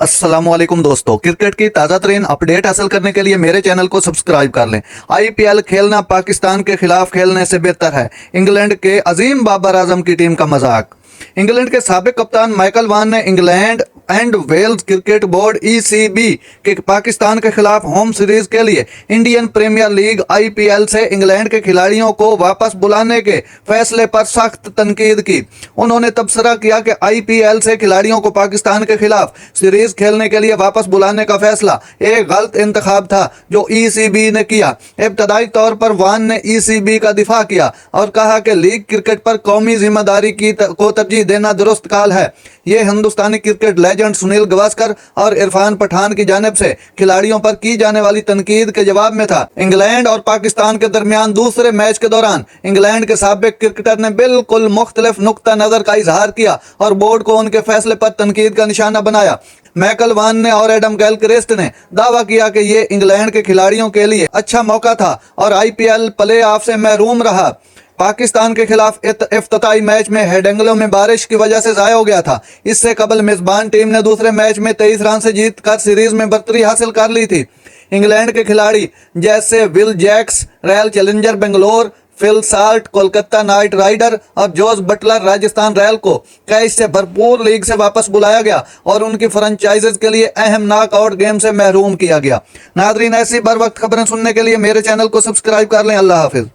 अस्सलाम वालेकुम दोस्तों, क्रिकेट की ताज़ा तरीन अपडेट हासिल करने के लिए मेरे चैनल को सब्सक्राइब कर लें। आईपीएल खेलना पाकिस्तान के खिलाफ खेलने से बेहतर है, इंग्लैंड के अजीम बाबर आजम की टीम का मजाक। इंग्लैंड के साबिक कप्तान माइकल वान ने England and Wales cricket board ECB के पाकिस्तान के खिलाफ होम सीरीज के लिए इंडियन प्रीमियर लीग आईपीएल से इंग्लैंड के खिलाड़ियों को वापस बुलाने के फैसले पर सख्त तनकीद की। उन्होंने तबसरा किया कि आईपीएल से खिलाड़ियों को पाकिस्तान के खिलाफ सीरीज खेलने के लिए वापस बुलाने का फैसला एक गलत इंतखाब था जो ईसीबी ने किया। इब्तदाई तौर पर वान ने ईसीबी का दिफा किया और कहा कि लीग क्रिकेट पर कौमी जिम्मेदारी को तरजीह देना दुरुस्त काल है। ये हिंदुस्तानी क्रिकेट लेजेंड सुनील गावस्कर और इरफान पठान की जानिब से खिलाड़ियों पर की जाने वाली तनकीद के जवाब में था। इंग्लैंड और पाकिस्तान के दरमियान दूसरे मैच के दौरान इंग्लैंड के साबिक क्रिकेटर ने बिल्कुल मुख्तलिफ नुक्ता नजर का इजहार किया और बोर्ड को उनके फैसले पर तनकीद का निशाना बनाया। माइकल वान ने और एडम गिलक्रिस्ट ने दावा किया कि ये इंग्लैंड के खिलाड़ियों के लिए अच्छा मौका था और आईपीएल प्ले ऑफ से महरूम रहा। पाकिस्तान के खिलाफ इफ्तिताई मैच में हेडिंग्लो में बारिश की वजह से ज़ाया हो गया था। इससे कबल मेजबान टीम ने दूसरे मैच में 23 रन से जीत कर सीरीज में बरतरी हासिल कर ली थी। इंग्लैंड के खिलाड़ी जैसे Will Jacks Royal Challenger Bangalore, Phil Salt Kolkata Knight Rider और जोस बटलर राजस्थान रॉयल को कैच से भरपूर लीग से वापस बुलाया गया और उनकी फ्रेंचाइजीज के लिए अहम नॉकआउट गेम से महरूम किया गया। नादरीन, ऐसी बर वक्त खबरें सुनने के लिए मेरे चैनल को सब्सक्राइब कर लें। अल्लाह हाफिज।